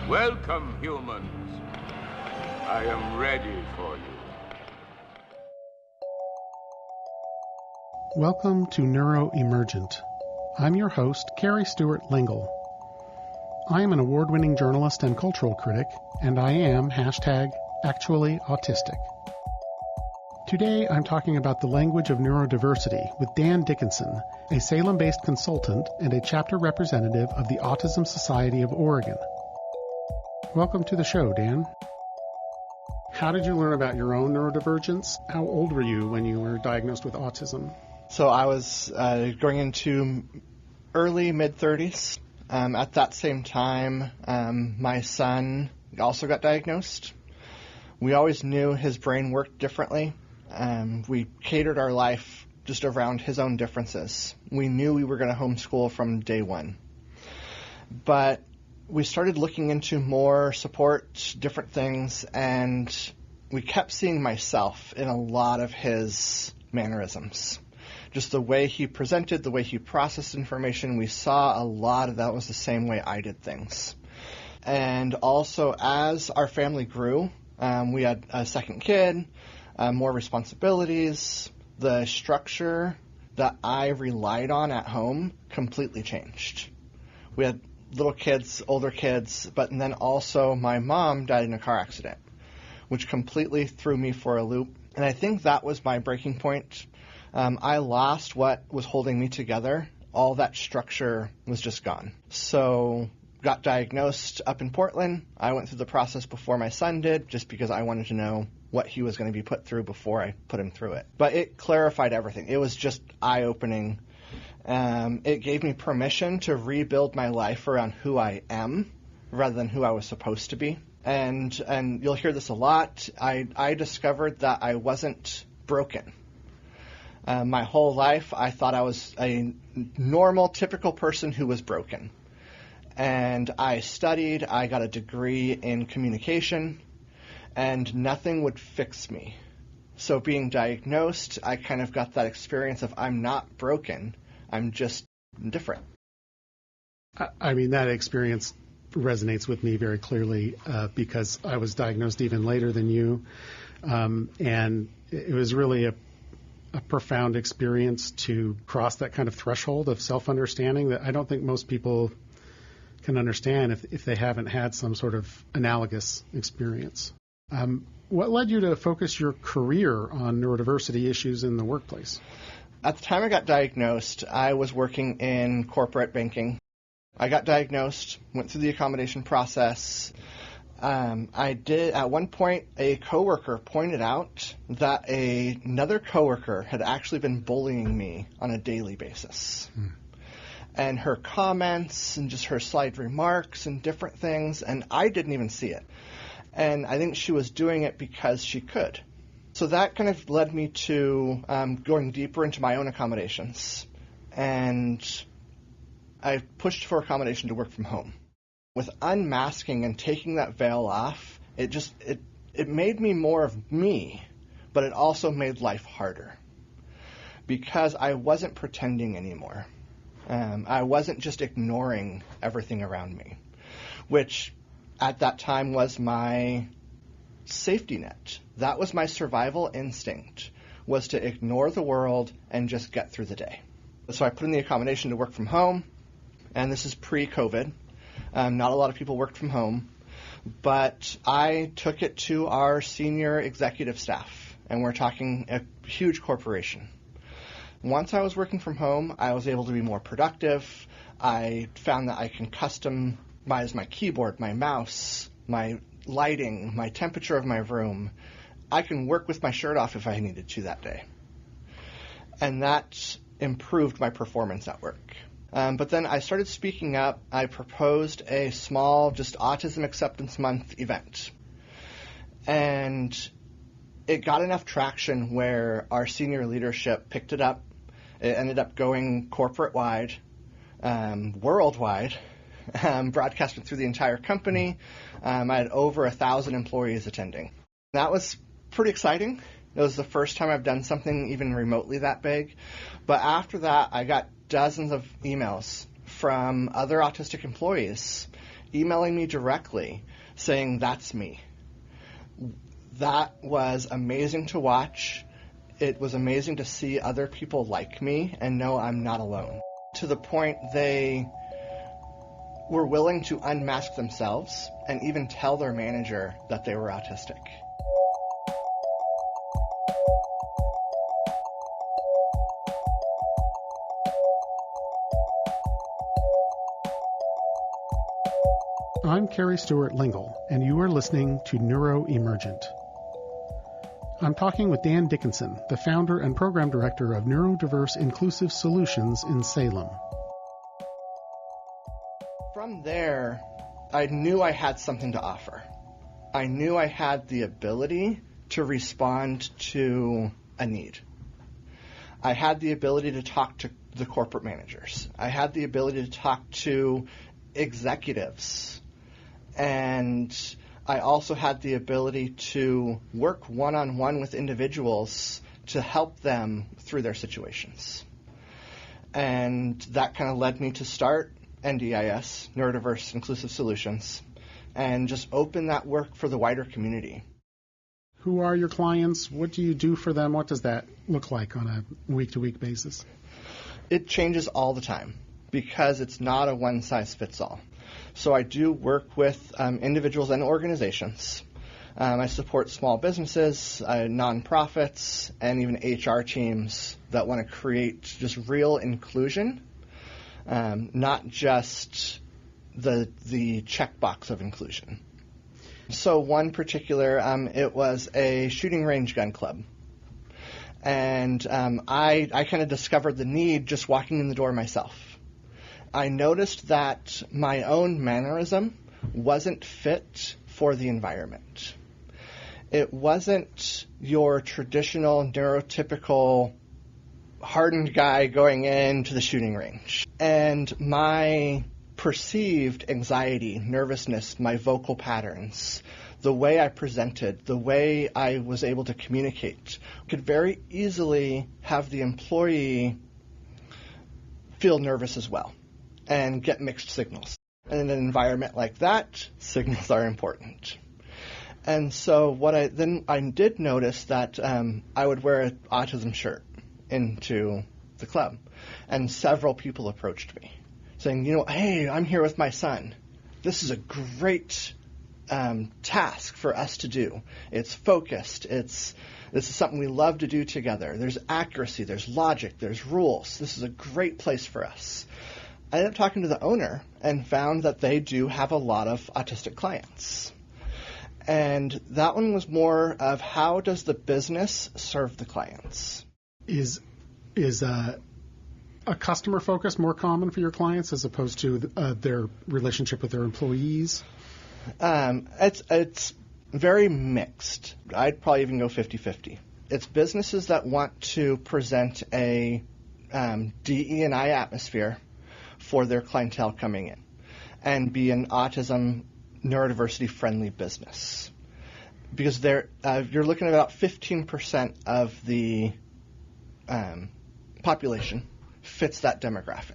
Welcome, humans. I am ready for you. Welcome to Neuroemergent. I'm your host, Carrie Stewart Lingle. I am an award-winning journalist and cultural critic, and I am #actuallyautistic. Today, I'm talking about the language of neurodiversity with Dan Dickinson, a Salem-based consultant and a chapter representative of the Autism Society of Oregon. Welcome to the show, Dan. How did you learn about your own neurodivergence? How old were you when you were diagnosed with autism? So I was going into early, mid-30s. At that same time, my son also got diagnosed. We always knew his brain worked differently. We catered our life just around his own differences. We knew we were going to homeschool from day one. But we started looking into more support, different things, and we kept seeing myself in a lot of his mannerisms. Just the way he presented, the way he processed information, we saw a lot of that was the same way I did things. And also, as our family grew, we had a second kid, more responsibilities. The structure that I relied on at home completely changed. We had little kids, older kids, but then also my mom died in a car accident, which completely threw me for a loop. And I think that was my breaking point. I lost what was holding me together. All that structure was just gone. So got diagnosed up in Portland. I went through the process before my son did, just because I wanted to know what he was going to be put through before I put him through it. But it clarified everything. It was just eye-opening. It gave me permission to rebuild my life around who I am rather than who I was supposed to be. And you'll hear this a lot. I discovered that I wasn't broken. My whole life, I thought I was a normal, typical person who was broken. And I studied, I got a degree in communication, and nothing would fix me. So being diagnosed, I kind of got that experience of I'm not broken, I'm just different. I mean, that experience resonates with me very clearly because I was diagnosed even later than you. And it was really a profound experience to cross that kind of threshold of self-understanding that I don't think most people can understand if they haven't had some sort of analogous experience. What led you to focus your career on neurodiversity issues in the workplace? At the time I got diagnosed, I was working in corporate banking. I got diagnosed, went through the accommodation process. At one point, a coworker pointed out that another coworker had actually been bullying me on a daily basis. And her comments and just her slight remarks and different things, and I didn't even see it. And I think she was doing it because she could. So that kind of led me to going deeper into my own accommodations. And I pushed for accommodation to work from home. With unmasking and taking that veil off, it made me more of me, but it also made life harder because I wasn't pretending anymore. I wasn't just ignoring everything around me, which at that time was my safety net. That was my survival instinct, was to ignore the world and just get through the day. So I put in the accommodation to work from home, and this is pre-COVID. Not a lot of people worked from home, but I took it to our senior executive staff, and we're talking a huge corporation. Once I was working from home, I was able to be more productive. I found that I can customize my keyboard, my mouse, my lighting, my temperature of my room. I can work with my shirt off if I needed to that day. And that improved my performance at work. But then I started speaking up. I proposed a small, just Autism Acceptance Month event. And it got enough traction where our senior leadership picked it up. It ended up going corporate-wide, worldwide, broadcasted through the entire company. I had over 1,000 employees attending. That was pretty exciting. It was the first time I've done something even remotely that big. But after that, I got dozens of emails from other autistic employees emailing me directly saying, "That's me." That was amazing to watch. It was amazing to see other people like me and know I'm not alone. To the point they were willing to unmask themselves and even tell their manager that they were autistic. I'm Carrie Stewart Lingle, and you are listening to Neuroemergent. I'm talking with Dan Dickinson, the founder and program director of Neurodiverse Inclusive Solutions in Salem. From there, I knew I had something to offer. I knew I had the ability to respond to a need. I had the ability to talk to the corporate managers. I had the ability to talk to executives. And I also had the ability to work one-on-one with individuals to help them through their situations. And that kind of led me to start NDIS, Neurodiverse Inclusive Solutions, and just open that work for the wider community. Who are your clients? What do you do for them? What does that look like on a week-to-week basis? It changes all the time because it's not a one-size-fits-all. So I do work with individuals and organizations. I support small businesses, nonprofits, and even HR teams that want to create just real inclusion, not just the checkbox of inclusion. So one particular, it was a shooting range gun club. And I kind of discovered the need just walking in the door myself. I noticed that my own mannerism wasn't fit for the environment. It wasn't your traditional neurotypical hardened guy going into the shooting range. And my perceived anxiety, nervousness, my vocal patterns, the way I presented, the way I was able to communicate, could very easily have the employee feel nervous as well and get mixed signals. And in an environment like that, signals are important. And so what I did notice that I would wear an autism shirt into the club, and several people approached me saying, hey, I'm here with my son. This is a great task for us to do. It's focused. This is something we love to do together. There's accuracy, there's logic, there's rules. This is a great place for us. I ended up talking to the owner and found that they do have a lot of autistic clients. And that one was more of how does the business serve the clients? Is a customer focus more common for your clients as opposed to their relationship with their employees? It's very mixed. I'd probably even go 50-50. It's businesses that want to present a DE&I atmosphere for their clientele coming in and be an autism neurodiversity friendly business. Because you're looking at about 15% of the population fits that demographic.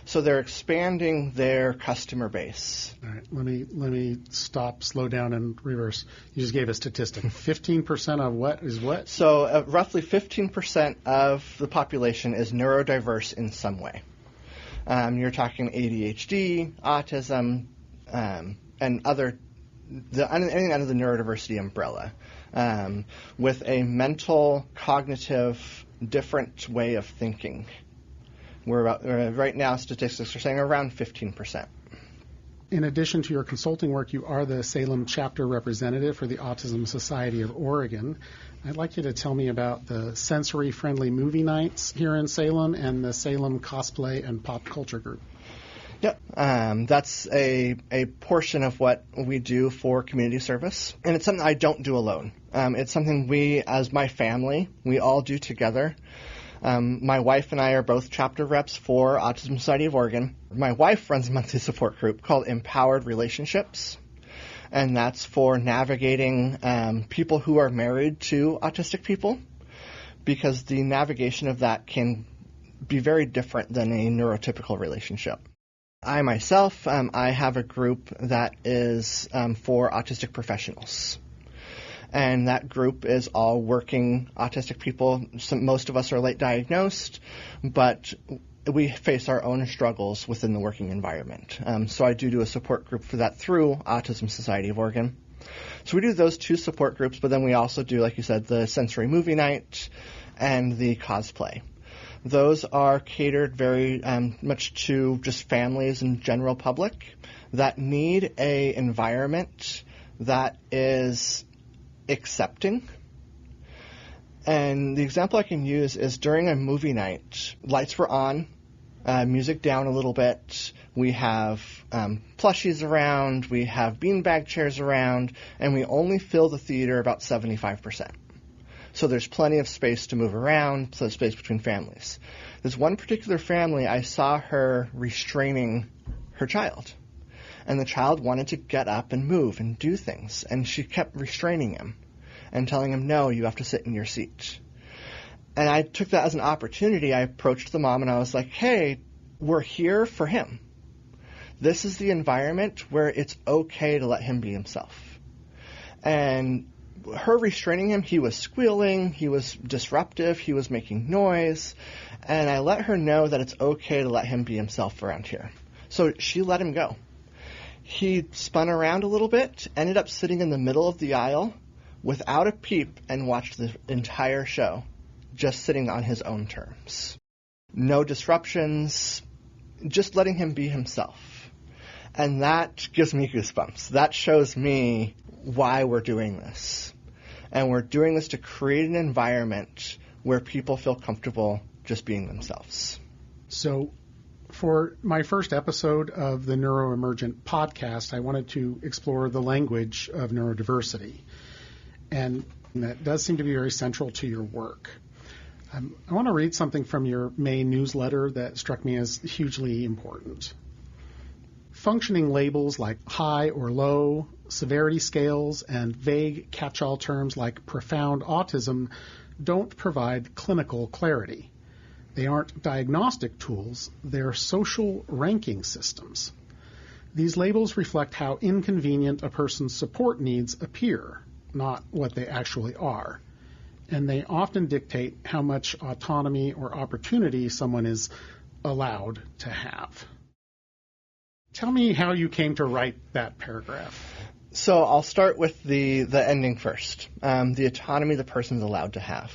So they're expanding their customer base. All right, let me slow down, and reverse. You just gave a statistic. 15% of what is what? So roughly 15% of the population is neurodiverse in some way. You're talking ADHD, autism, and anything under the neurodiversity umbrella, with a mental, cognitive, different way of thinking. Right now, statistics are saying around 15%. In addition to your consulting work, you are the Salem chapter representative for the Autism Society of Oregon. I'd like you to tell me about the sensory-friendly movie nights here in Salem and the Salem Cosplay and Pop Culture Group. Yep. That's a portion of what we do for community service. And it's something I don't do alone. It's something we, as my family, we all do together. My wife and I are both chapter reps for Autism Society of Oregon. My wife runs a monthly support group called Empowered Relationships, and that's for navigating people who are married to autistic people, because the navigation of that can be very different than a neurotypical relationship. I myself, I have a group that is for autistic professionals. And that group is all working autistic people. Most of us are late diagnosed, but we face our own struggles within the working environment. So I do a support group for that through Autism Society of Oregon. So we do those two support groups, but then we also do, like you said, the sensory movie night and the cosplay. Those are catered very much to just families and general public that need a environment that is accepting. And the example I can use is during a movie night, lights were on, music down a little bit, we have plushies around, we have beanbag chairs around, and we only fill the theater about 75%. So there's plenty of space to move around, so space between families. There's one particular family, I saw her restraining her child. And the child wanted to get up and move and do things. And she kept restraining him and telling him, no, you have to sit in your seat. And I took that as an opportunity. I approached the mom and I was like, hey, we're here for him. This is the environment where it's okay to let him be himself. And her restraining him, he was squealing, he was disruptive, he was making noise. And I let her know that it's okay to let him be himself around here. So she let him go. He spun around a little bit, ended up sitting in the middle of the aisle without a peep and watched the entire show, just sitting on his own terms. No disruptions, just letting him be himself. And that gives me goosebumps. That shows me why we're doing this. And we're doing this to create an environment where people feel comfortable just being themselves. So for my first episode of the Neuroemergent podcast, I wanted to explore the language of neurodiversity. And that does seem to be very central to your work. I want to read something from your May newsletter that struck me as hugely important. Functioning labels like high or low, severity scales, and vague catch-all terms like profound autism don't provide clinical clarity. They aren't diagnostic tools, they're social ranking systems. These labels reflect how inconvenient a person's support needs appear, not what they actually are. And they often dictate how much autonomy or opportunity someone is allowed to have. Tell me how you came to write that paragraph. So I'll start with the ending first, the autonomy the person's allowed to have.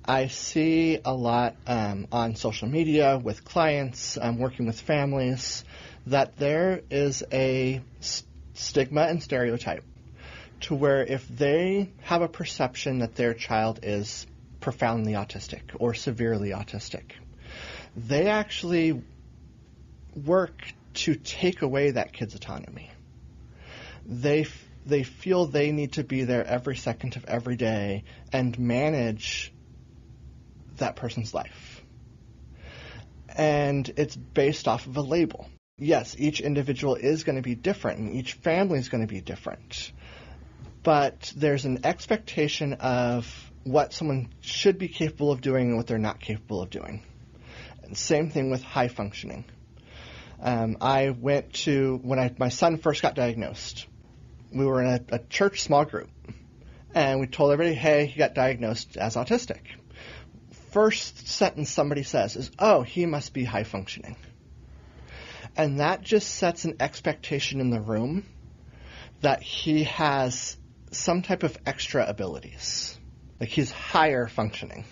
I see a lot on social media with clients, working with families, that there is a stigma and stereotype to where if they have a perception that their child is profoundly autistic or severely autistic, they actually work to take away that kid's autonomy. They feel they need to be there every second of every day and manage that person's life. And it's based off of a label. Yes, each individual is going to be different and each family is going to be different. But there's an expectation of what someone should be capable of doing and what they're not capable of doing. And same thing with high functioning. I went to, when my son first got diagnosed, we were in a church small group, and we told everybody, hey, he got diagnosed as autistic. First sentence somebody says is, oh, he must be high functioning. And that just sets an expectation in the room that he has some type of extra abilities, like he's higher functioning.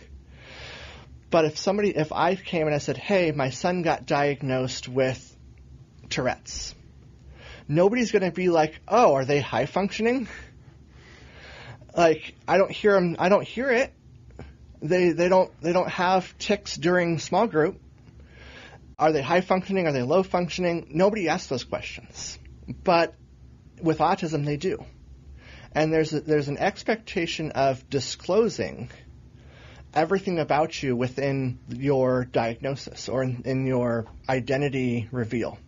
But if I came and I said, hey, my son got diagnosed with Tourette's, nobody's going to be like, oh, are they high functioning? Like, I don't hear them. I don't hear it. They don't have tics during small group. Are they high functioning? Are they low functioning? Nobody asks those questions. But with autism, they do. And there's an expectation of disclosing everything about you within your diagnosis or in your identity reveal.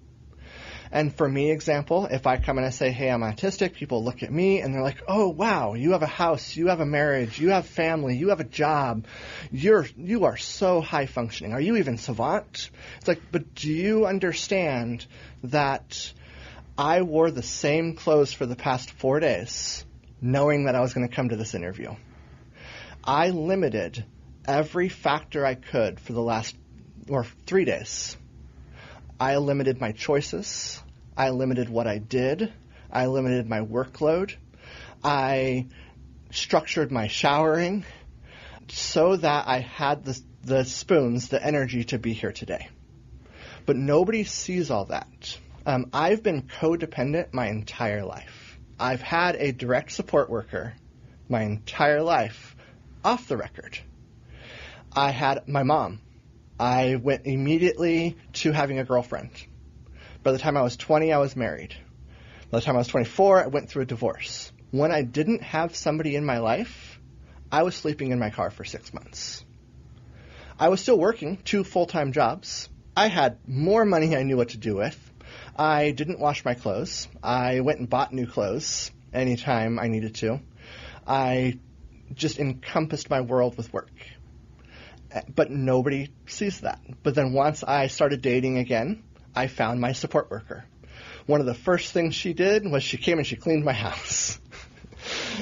And for me, example, if I come and I say, hey, I'm autistic, people look at me and they're like, oh, wow, you have a house, you have a marriage, you have family, you have a job. You are so high functioning. Are you even savant? It's like, but do you understand that I wore the same clothes for the past 4 days, knowing that I was going to come to this interview? I limited every factor I could for the last 3 days. I limited my choices. I limited what I did. I limited my workload. I structured my showering so that I had the spoons, the energy to be here today. But nobody sees all that. I've been codependent my entire life. I've had a direct support worker my entire life off the record. I had my mom. I went immediately to having a girlfriend. By the time I was 20, I was married. By the time I was 24, I went through a divorce. When I didn't have somebody in my life, I was sleeping in my car for 6 months. I was still working 2 full-time jobs. I had more money I knew what to do with. I didn't wash my clothes. I went and bought new clothes anytime I needed to. I just encompassed my world with work. But nobody sees that. But then once I started dating again, I found my support worker. One of the first things she did was she came and she cleaned my house.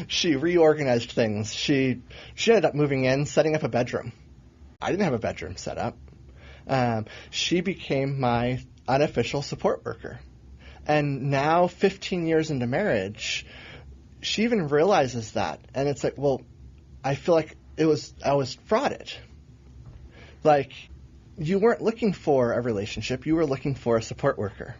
She reorganized things. She ended up moving in, setting up a bedroom. I didn't have a bedroom set up. She became my unofficial support worker. And now, 15 years into marriage, she even realizes that. And it's like, well, I feel like I was frauded. Like, you weren't looking for a relationship, you were looking for a support worker.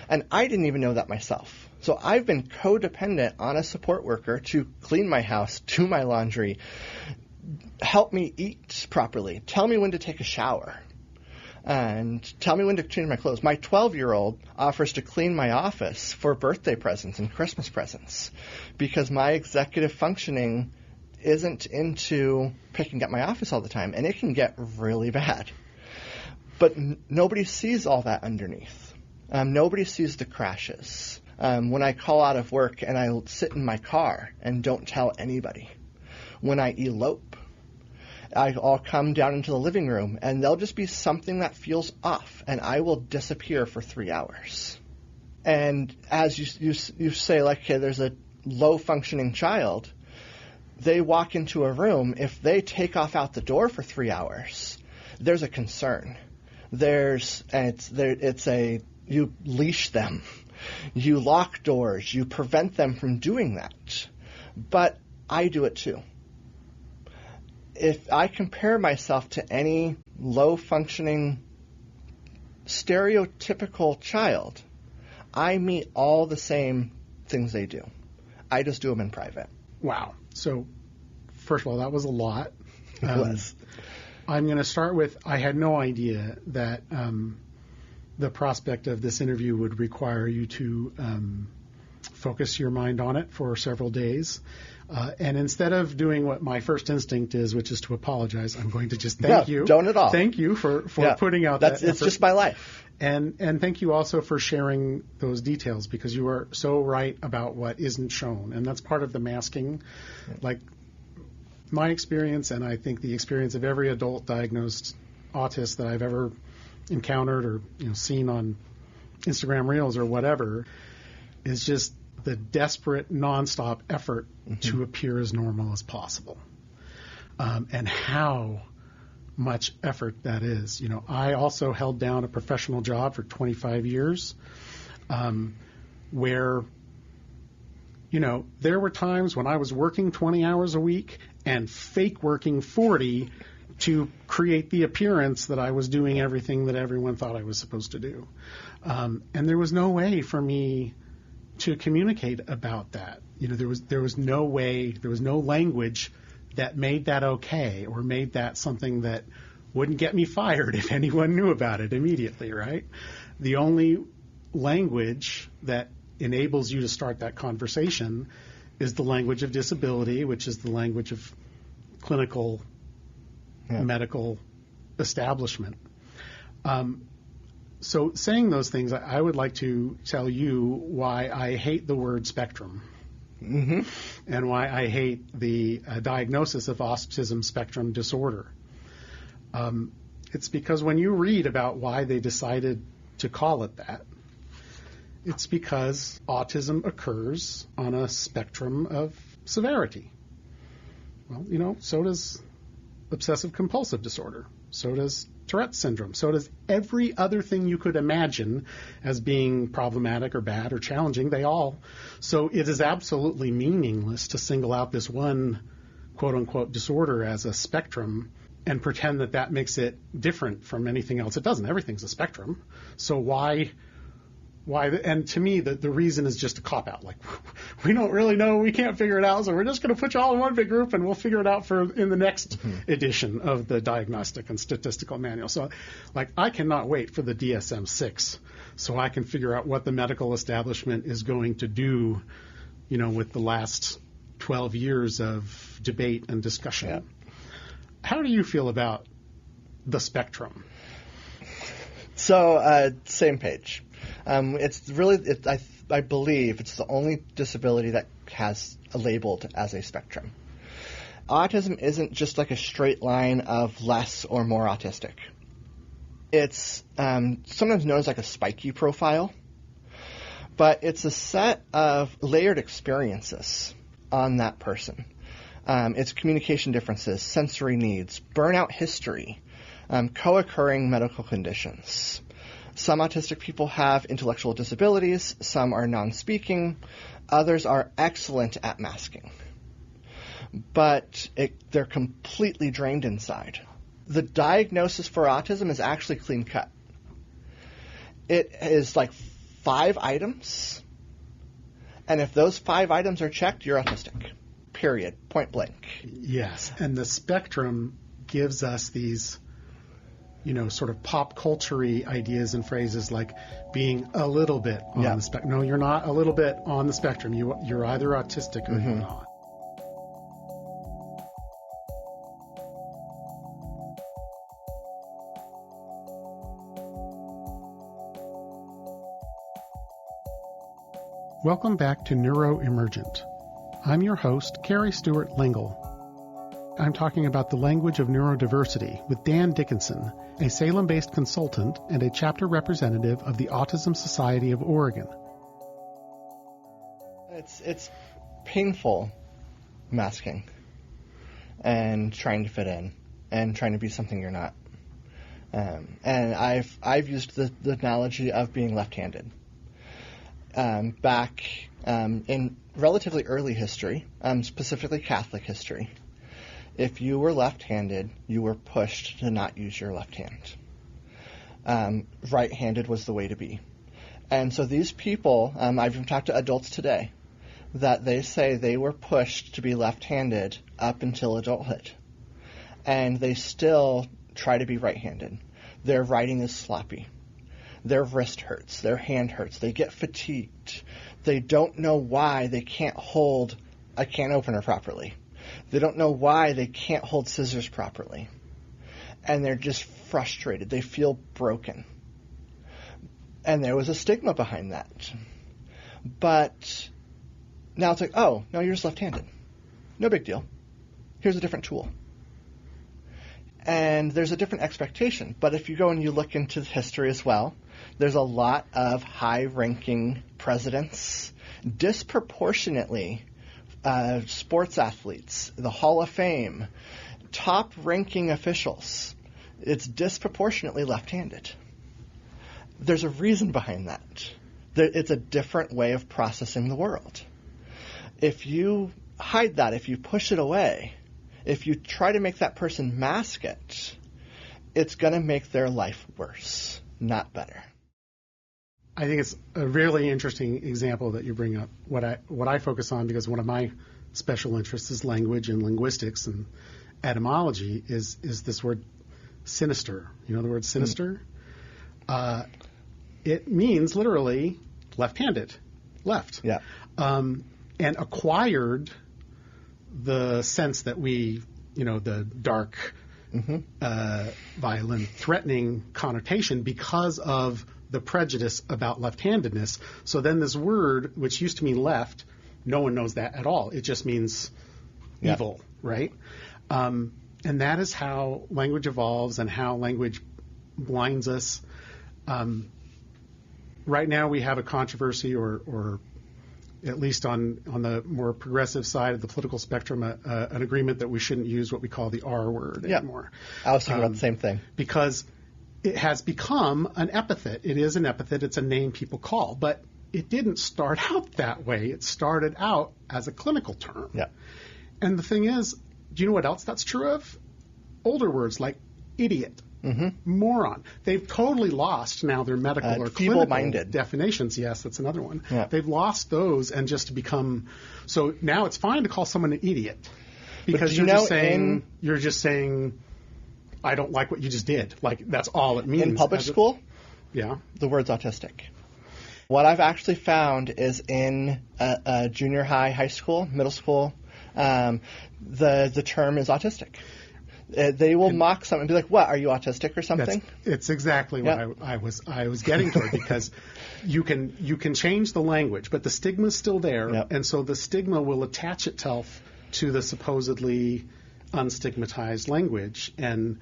And I didn't even know that myself. So I've been codependent on a support worker to clean my house, do my laundry, help me eat properly, tell me when to take a shower, and tell me when to change my clothes. My 12-year-old offers to clean my office for birthday presents and Christmas presents because my executive functioning isn't into picking up my office all the time, and it can get really bad. But nobody sees all that underneath. Nobody sees the crashes. When I call out of work and I sit in my car and don't tell anybody. When I elope, I'll come down into the living room and there'll just be something that feels off, and I will disappear for 3 hours. And as you say, like, okay, there's a low-functioning child, they walk into a room, if they take off out the door for 3 hours, there's a concern. You leash them, you lock doors, you prevent them from doing that. But I do it too. If I compare myself to any low-functioning, stereotypical child, I meet all the same things they do. I just do them in private. Wow. So, first of all, that was a lot. It was. I'm going to start with, I had no idea that the prospect of this interview would require you to focus your mind on it for several days. And instead of doing what my first instinct is, which is to apologize, I'm going to just thank you. Don't at all. Thank you for putting out that effort. It's just my life. And thank you also for sharing those details, because you are so right about what isn't shown. And that's part of the masking. Like my experience, and I think the experience of every adult diagnosed autist that I've ever encountered or seen on Instagram Reels or whatever, is just the desperate, nonstop effort to appear as normal as possible. And how much effort that is. I also held down a professional job for 25 years where, there were times when I was working 20 hours a week and fake working 40 to create the appearance that I was doing everything that everyone thought I was supposed to do. And there was no way for me to communicate about that. There was no way, there was no language that made that okay or made that something that wouldn't get me fired if anyone knew about it immediately, right? The only language that enables you to start that conversation is the language of disability, which is the language of clinical medical establishment. So saying those things, I would like to tell you why I hate the word spectrum. Mm-hmm. And why I hate the diagnosis of autism spectrum disorder. It's because when you read about why they decided to call it that, it's because autism occurs on a spectrum of severity. Well, so does obsessive compulsive disorder. So does Tourette's syndrome. So does every other thing you could imagine as being problematic or bad or challenging. So it is absolutely meaningless to single out this one quote-unquote disorder as a spectrum and pretend that makes it different from anything else. It doesn't. Everything's a spectrum. So why? And to me, the reason is just a cop-out. Like, we don't really know. We can't figure it out. So we're just going to put you all in one big group, and we'll figure it out in the next edition of the Diagnostic and Statistical Manual. So, I cannot wait for the DSM-6 so I can figure out what the medical establishment is going to do, with the last 12 years of debate and discussion. Yeah. How do you feel about the spectrum? So, same page. It's really, I believe it's the only disability that has labeled as a spectrum. Autism isn't just like a straight line of less or more autistic. It's sometimes known as like a spiky profile, but it's a set of layered experiences on that person. It's communication differences, sensory needs, burnout history, co-occurring medical conditions. Some autistic people have intellectual disabilities, some are non-speaking, others are excellent at masking. But they're completely drained inside. The diagnosis for autism is actually clean cut. It is like 5 items, and if those 5 items are checked, you're autistic. Period. Point blank. Yes, and the spectrum gives us these sort of pop culture-y ideas and phrases like being a little bit on the spectrum. No, you're not a little bit on the spectrum. You're either autistic or you're not. Welcome back to Neuroemergent. I'm your host, Carrie Stewart Lingle. I'm talking about the Language of Neurodiversity with Dan Dickinson, a Salem-based consultant and a chapter representative of the Autism Society of Oregon. It's painful masking and trying to fit in and trying to be something you're not. And I've used the analogy of being left-handed. Back in relatively early history, specifically Catholic history, if you were left-handed, you were pushed to not use your left hand. Right-handed was the way to be. And so these people, I've even talked to adults today, that they say they were pushed to be left-handed up until adulthood. And they still try to be right-handed. Their writing is sloppy. Their wrist hurts. Their hand hurts. They get fatigued. They don't know why they can't hold a can opener properly. They don't know why they can't hold scissors properly. And they're just frustrated. They feel broken. And there was a stigma behind that. But now it's like, oh, no, you're just left-handed. No big deal. Here's a different tool. And there's a different expectation. But if you go and you look into history as well, there's a lot of high-ranking presidents, disproportionately sports athletes, the Hall of Fame, top-ranking officials. It's disproportionately left-handed. There's a reason behind that. It's a different way of processing the world. If you hide that, if you push it away, if you try to make that person mask it, it's going to make their life worse, not better. I think it's a really interesting example that you bring up. What I focus on, because one of my special interests is language and linguistics and etymology, is this word sinister. You know the word sinister? It means literally left-handed, left. Yeah. And acquired the sense that we, the dark, violent, threatening connotation because of the prejudice about left-handedness. So then this word, which used to mean left, no one knows that at all. It just means evil, right? And that is how language evolves and how language blinds us. Right now we have a controversy, or at least on the more progressive side of the political spectrum, an agreement that we shouldn't use what we call the R word anymore. I was thinking about the same thing. Because it has become an epithet. It is an epithet. It's a name people call. But it didn't start out that way. It started out as a clinical term. Yeah. And the thing is, do you know what else that's true of? Older words like idiot, moron. They've totally lost now their medical or clinical definitions. Yes, that's another one. Yeah. They've lost those and just become – so now it's fine to call someone an idiot because you're just saying I don't like what you just did. Like that's all it means. In public school, the word's autistic. What I've actually found is in junior high, high school, middle school, the term is autistic. They will mock something and be like, "What? Are you autistic or something?" It's exactly what I was getting toward, because you can change the language, but the stigma is still there, and so the stigma will attach itself to the supposedly unstigmatized language, and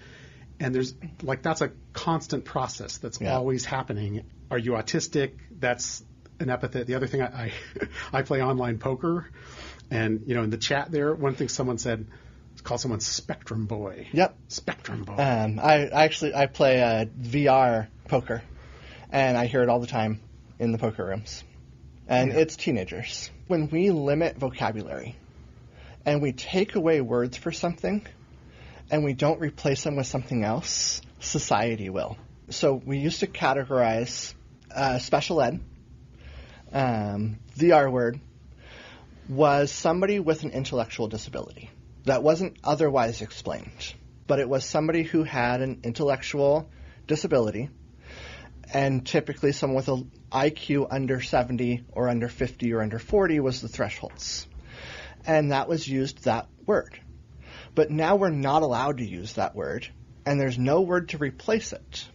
there's that's a constant process that's always happening. Are you autistic? That's an epithet. The other thing, I play online poker, and in the chat there, one thing someone said. Call someone Spectrum Boy. Yep. Spectrum Boy. I play VR poker, and I hear it all the time in the poker rooms. And it's teenagers. When we limit vocabulary and we take away words for something and we don't replace them with something else, society will. So we used to categorize special ed. The R word was somebody with an intellectual disability. That wasn't otherwise explained, but it was somebody who had an intellectual disability, and typically someone with an IQ under 70 or under 50 or under 40 was the thresholds. And that was used, that word. But now we're not allowed to use that word, and there's no word to replace it.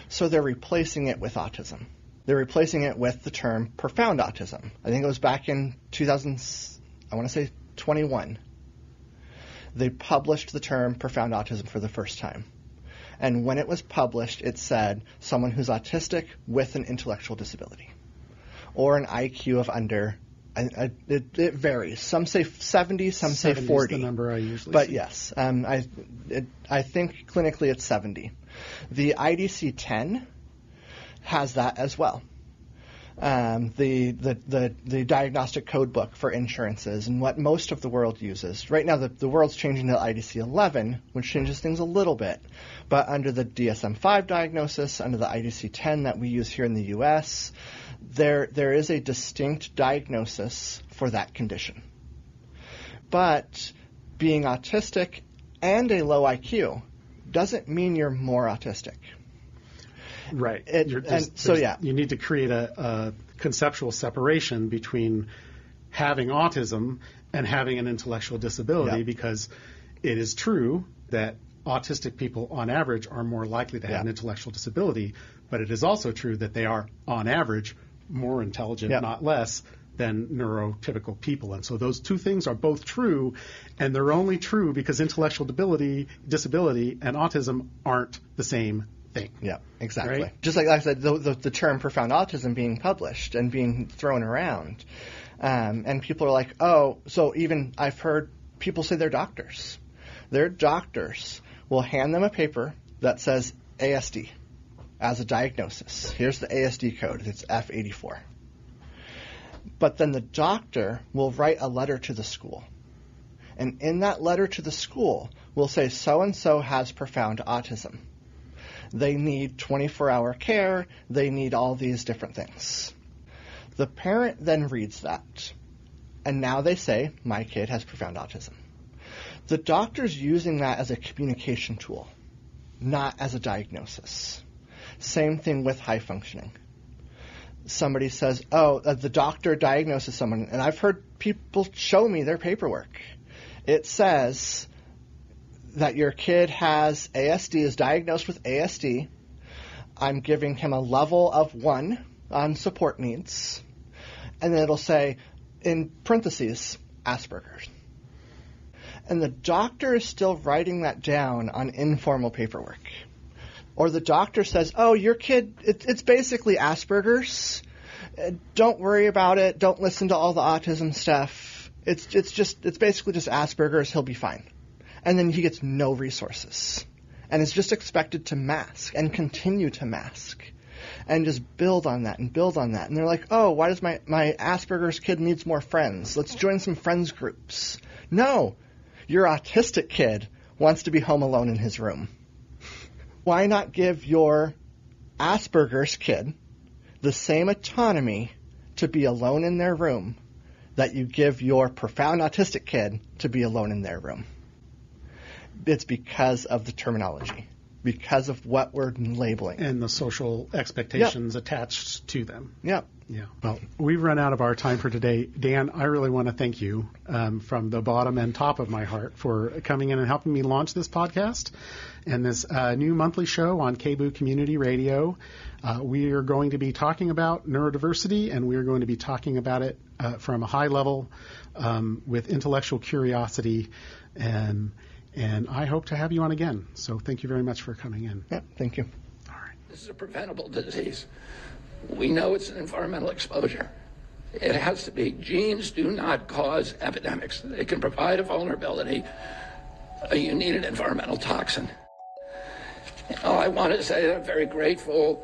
So they're replacing it with autism. They're replacing it with the term profound autism. I think it was back in 2021. They published the term profound autism for the first time. And when it was published, it said someone who's autistic with an intellectual disability or an IQ of under, it varies. Some say 70, some say 40. Is the number I usually But see. yes, I think clinically it's 70. The IDC-10 has that as well. The diagnostic code book for insurances and what most of the world uses. Right now the world's changing to IDC-11, which changes things a little bit. But under the DSM-5 diagnosis, under the IDC-10 that we use here in the U.S., there is a distinct diagnosis for that condition. But being autistic and a low IQ doesn't mean you're more autistic. Right. You need to create a conceptual separation between having autism and having an intellectual disability, because it is true that autistic people on average are more likely to have an intellectual disability, but it is also true that they are on average more intelligent, not less, than neurotypical people. And so those two things are both true, and they're only true because intellectual disability and autism aren't the same thing. Yeah, exactly. Right? Just like I said, the term profound autism being published and being thrown around, and people are like, oh, so even I've heard people say they're doctors. Their doctors will hand them a paper that says ASD as a diagnosis. Here's the ASD code. It's F84. But then the doctor will write a letter to the school. And in that letter to the school will say so-and-so has profound autism. They need 24-hour care. They need all these different things. The parent then reads that. And now they say, my kid has profound autism. The doctor's using that as a communication tool, not as a diagnosis. Same thing with high functioning. Somebody says, oh, the doctor diagnoses someone, and I've heard people show me their paperwork. It says that your kid has ASD, is diagnosed with ASD. I'm giving him a level of 1 on support needs. And then it'll say, in parentheses, Asperger's. And the doctor is still writing that down on informal paperwork. Or the doctor says, oh, your kid, it's basically Asperger's. Don't worry about it. Don't listen to all the autism stuff. It's basically just Asperger's. He'll be fine. And then he gets no resources. And is just expected to mask and continue to mask. And just build on that and build on that. And they're like, oh, why does my Asperger's kid needs more friends? Let's join some friends groups. No, your autistic kid wants to be home alone in his room. Why not give your Asperger's kid the same autonomy to be alone in their room that you give your profound autistic kid to be alone in their room? It's because of the terminology, because of what we're labeling. And the social expectations attached to them. Yep. Yeah. Well, we've run out of our time for today. Dan, I really want to thank you from the bottom and top of my heart for coming in and helping me launch this podcast and this new monthly show on KBOO Community Radio. We are going to be talking about neurodiversity, and we are going to be talking about it from a high level with intellectual curiosity. And I hope to have you on again. So thank you very much for coming in. Yeah, thank you. All right. This is a preventable disease. We know it's an environmental exposure. It has to be. Genes do not cause epidemics. They can provide a vulnerability. You need an environmental toxin. I want to say that I'm very grateful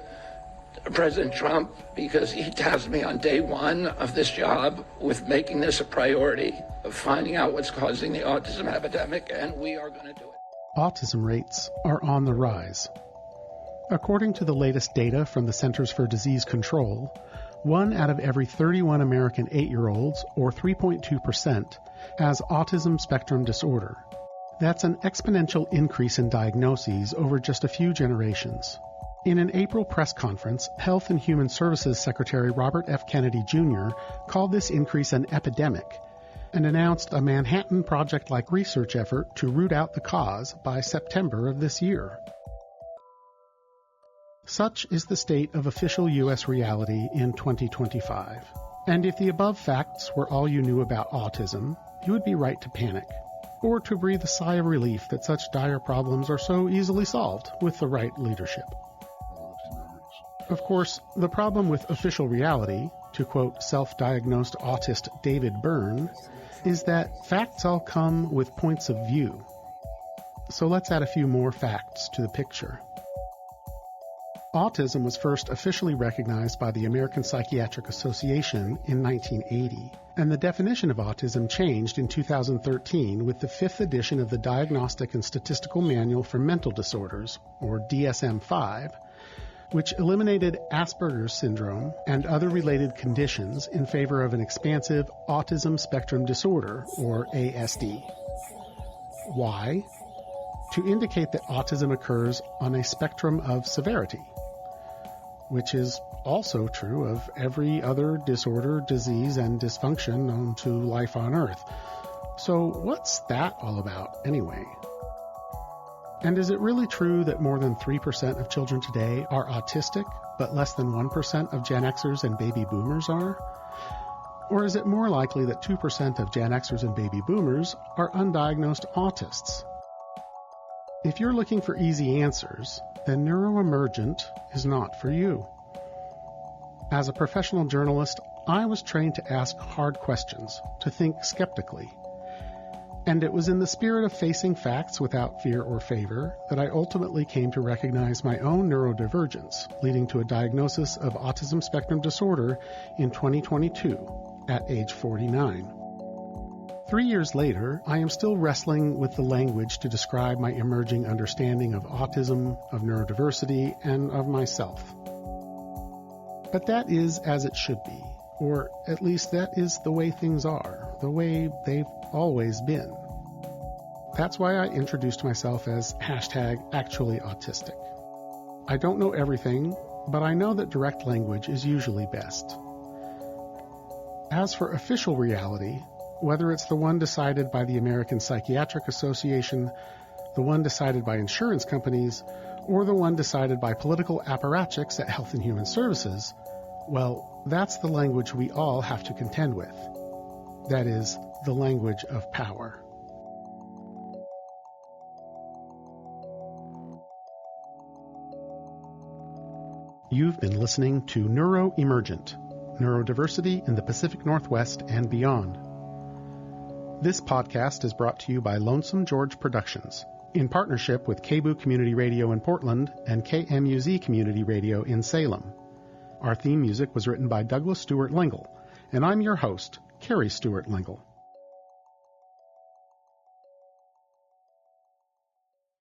to President Trump because he tasked me on day 1 of this job with making this a priority, of finding out what's causing the autism epidemic, and we are going to do it. Autism rates are on the rise. According to the latest data from the Centers for Disease Control, 1 out of every 31 American 8-year-olds, or 3.2%, has autism spectrum disorder. That's an exponential increase in diagnoses over just a few generations. In an April press conference, Health and Human Services Secretary Robert F. Kennedy Jr. called this increase an epidemic and announced a Manhattan Project-like research effort to root out the cause by September of this year. Such is the state of official U.S. reality in 2025. And if the above facts were all you knew about autism, you would be right to panic, or to breathe a sigh of relief that such dire problems are so easily solved with the right leadership. Of course, the problem with official reality, to quote self-diagnosed autist David Byrne, is that facts all come with points of view. So let's add a few more facts to the picture. Autism was first officially recognized by the American Psychiatric Association in 1980, and the definition of autism changed in 2013 with the 5th edition of the Diagnostic and Statistical Manual for Mental Disorders, or DSM-5, which eliminated Asperger's syndrome and other related conditions in favor of an expansive autism spectrum disorder, or ASD. Why? To indicate that autism occurs on a spectrum of severity, which is also true of every other disorder, disease, and dysfunction known to life on Earth. So what's that all about, anyway? And is it really true that more than 3% of children today are autistic, but less than 1% of Gen Xers and baby boomers are? Or is it more likely that 2% of Gen Xers and baby boomers are undiagnosed autists? If you're looking for easy answers, then neuroemergent is not for you. As a professional journalist, I was trained to ask hard questions, to think skeptically. And it was in the spirit of facing facts without fear or favor that I ultimately came to recognize my own neurodivergence, leading to a diagnosis of autism spectrum disorder in 2022 at age 49. 3 years later, I am still wrestling with the language to describe my emerging understanding of autism, of neurodiversity, and of myself. But that is as it should be, or at least that is the way things are, the way they've always been. That's why I introduced myself as #actuallyautistic. I don't know everything, but I know that direct language is usually best. As for official reality, whether it's the one decided by the American Psychiatric Association, the one decided by insurance companies, or the one decided by political apparatchiks at Health and Human Services, well, that's the language we all have to contend with. That is, the language of power. You've been listening to Neuroemergent, Neurodiversity in the Pacific Northwest and Beyond. This podcast is brought to you by Lonesome George Productions, in partnership with KBOO Community Radio in Portland and KMUZ Community Radio in Salem. Our theme music was written by Douglas Stewart Lingle, and I'm your host, Carrie Stewart Lingle.